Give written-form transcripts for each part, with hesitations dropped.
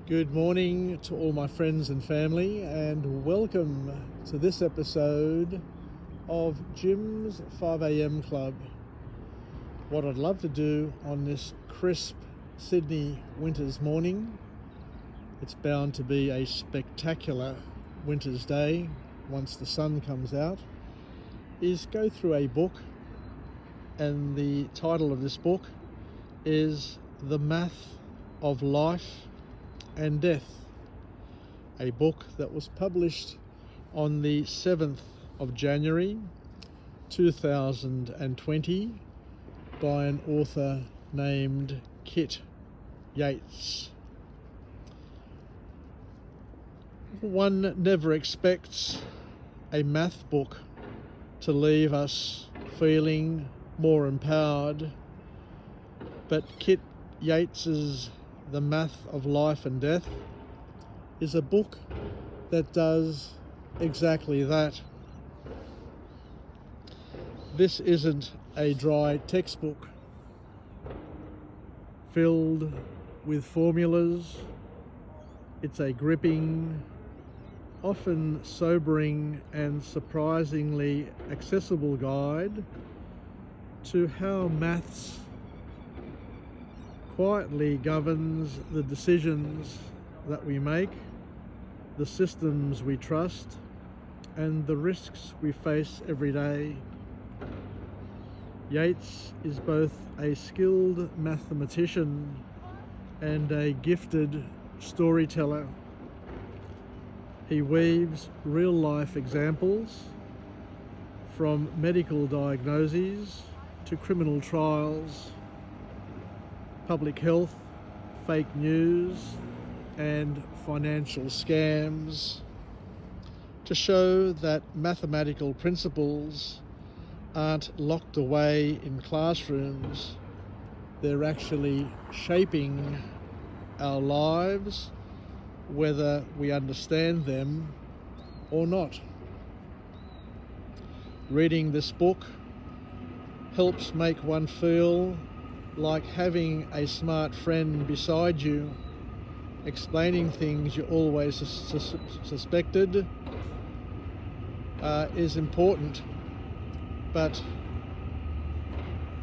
Good morning to all my friends and family, and welcome to this episode of Jim's 5am Club. What I'd love to do on this crisp Sydney winter's morning, it's bound to be a spectacular winter's day once the sun comes out, is go through a book, and the title of this book is The Math of Life and Death, a book that was published on the 7th of January 2020 by an author named Yates. One never expects a math book to leave us feeling more empowered, but Yates's The Math of Life and Death is a book that does exactly that. This isn't a dry textbook filled with formulas. It's a gripping, often sobering and surprisingly accessible guide to how maths quietly governs the decisions that we make, the systems we trust, and the risks we face every day. Yates is both a skilled mathematician and a gifted storyteller. He weaves real-life examples from medical diagnoses to criminal trials, public health, fake news, and financial scams to show that mathematical principles aren't locked away in classrooms. They're actually shaping our lives, whether we understand them or not. Reading this book helps make one feel like having a smart friend beside you, explaining things you always suspected is important, but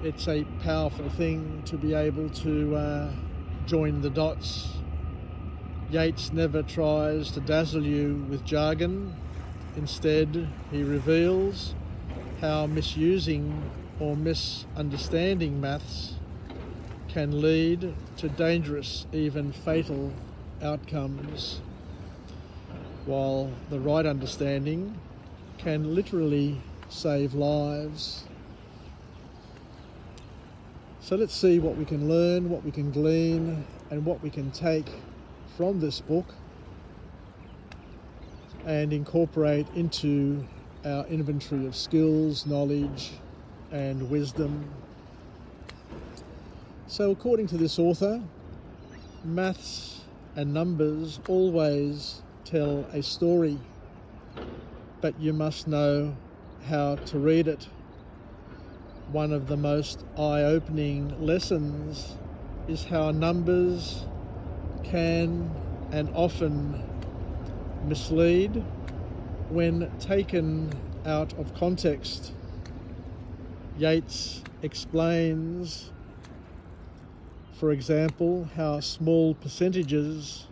it's a powerful thing to be able to join the dots. Yates never tries to dazzle you with jargon. Instead, he reveals how misusing or misunderstanding maths can lead to dangerous, even fatal outcomes, while the right understanding can literally save lives. So let's see what we can learn, what we can glean, and what we can take from this book and incorporate into our inventory of skills, knowledge, and wisdom. So according to this author, maths and numbers always tell a story, but you must know how to read it. One of the most eye-opening lessons is how numbers can and often mislead when taken out of context. Yates explains, for example, how small percentages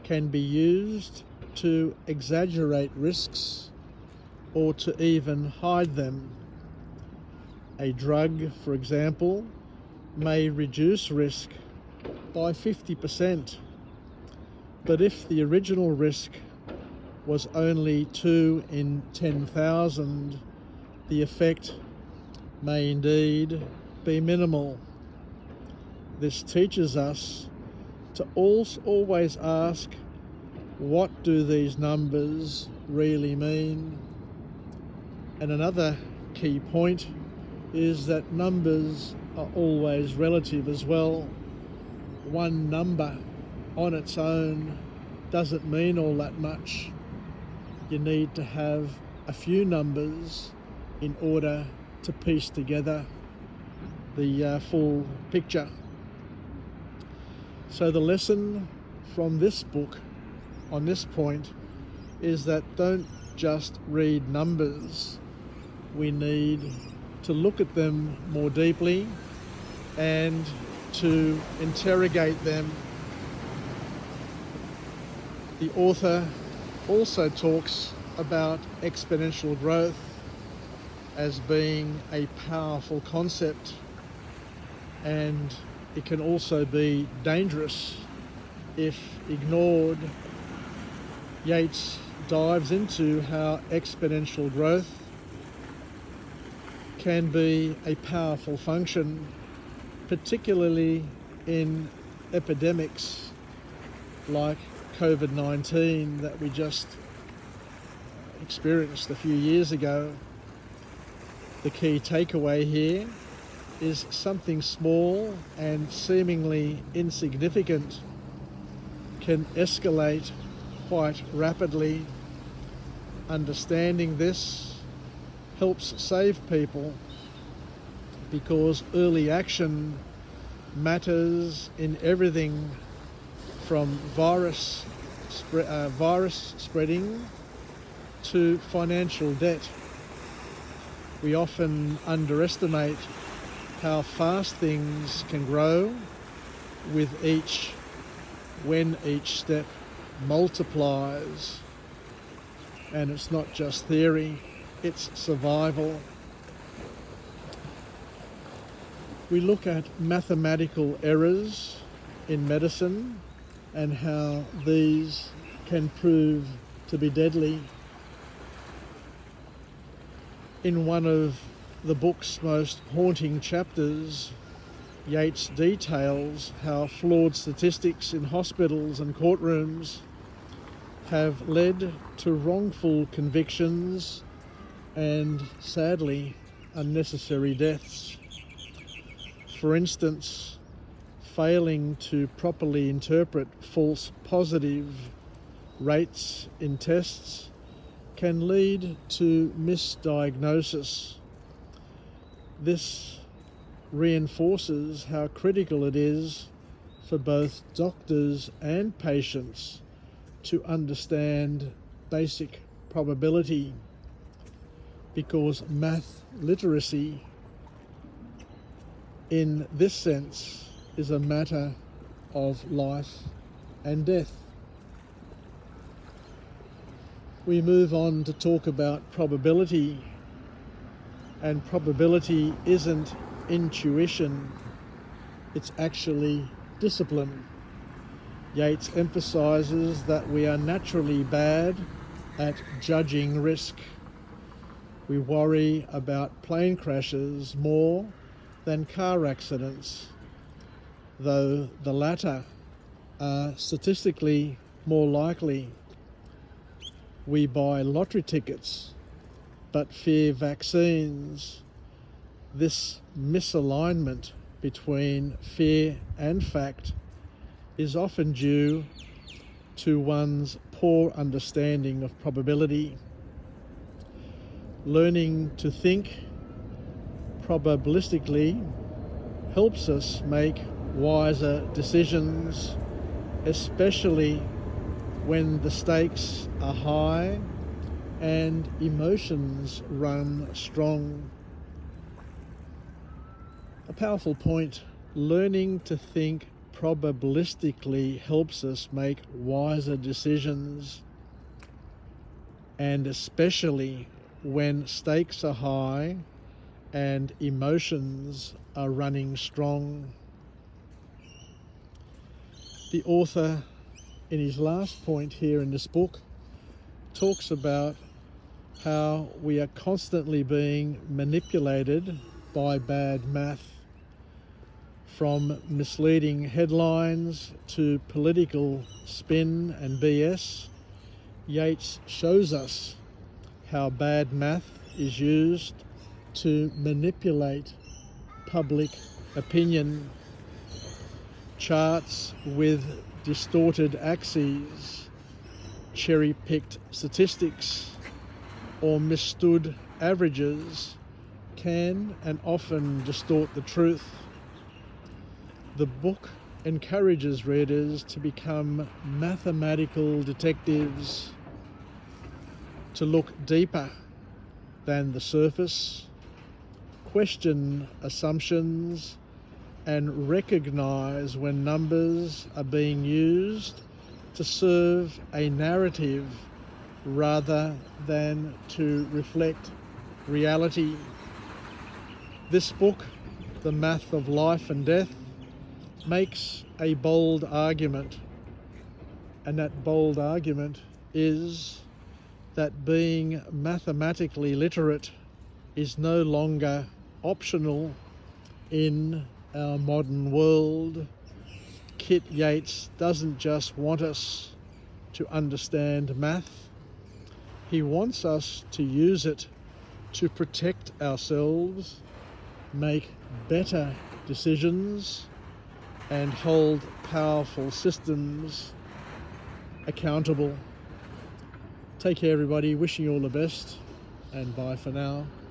can be used to exaggerate risks or to even hide them. A drug, for example, may reduce risk by 50%, but if the original risk was only 2 in 10,000, the effect may indeed be minimal. This teaches us to always ask, what do these numbers really mean? And another key point is that numbers are always relative as well. One number on its own doesn't mean all that much. You need to have a few numbers in order to piece together the full picture. So the lesson from this book on this point is that don't just read numbers. We need to look at them more deeply and to interrogate them. The author also talks about exponential growth as being a powerful concept, and it can also be dangerous if ignored. Yates dives into how exponential growth can be a powerful function, particularly in epidemics like COVID-19 that we just experienced a few years ago. The key takeaway here is something small and seemingly insignificant can escalate quite rapidly. Understanding this helps save people because early action matters in everything from virus spreading to financial debt. We often underestimate how fast things can grow when each step multiplies. And it's not just theory, it's survival. We look at mathematical errors in medicine and how these can prove to be deadly. In one of the book's most haunting chapters, Yates details how flawed statistics in hospitals and courtrooms have led to wrongful convictions and, sadly, unnecessary deaths. For instance, failing to properly interpret false positive rates in tests can lead to misdiagnosis. This reinforces how critical it is for both doctors and patients to understand basic probability, because math literacy in this sense is a matter of life and death. We move on to talk about probability, and probability isn't intuition, it's actually discipline. Yates emphasizes that we are naturally bad at judging risk. We worry about plane crashes more than car accidents, though the latter are statistically more likely. We buy lottery tickets but fear vaccines. This misalignment between fear and fact is often due to one's poor understanding of probability. Learning to think probabilistically helps us make wiser decisions, especially when the stakes are high and emotions run strong. A powerful point: learning to think probabilistically helps us make wiser decisions, and especially when stakes are high and emotions are running strong. The author, in his last point here in this book, talks about how we are constantly being manipulated by bad math. From misleading headlines to political spin and BS, Yates shows us how bad math is used to manipulate public opinion. Charts with distorted axes, cherry-picked statistics, or misstood averages can and often distort the truth. The book encourages readers to become mathematical detectives, to look deeper than the surface, question assumptions, and recognize when numbers are being used to serve a narrative rather than to reflect reality. This book, The Math of Life and Death, makes a bold argument, and that bold argument is that being mathematically literate is no longer optional in our modern world. Kit Yates doesn't just want us to understand math, he wants us to use it to protect ourselves, make better decisions, and hold powerful systems accountable. Take care, everybody. Wishing you all the best, and bye for now.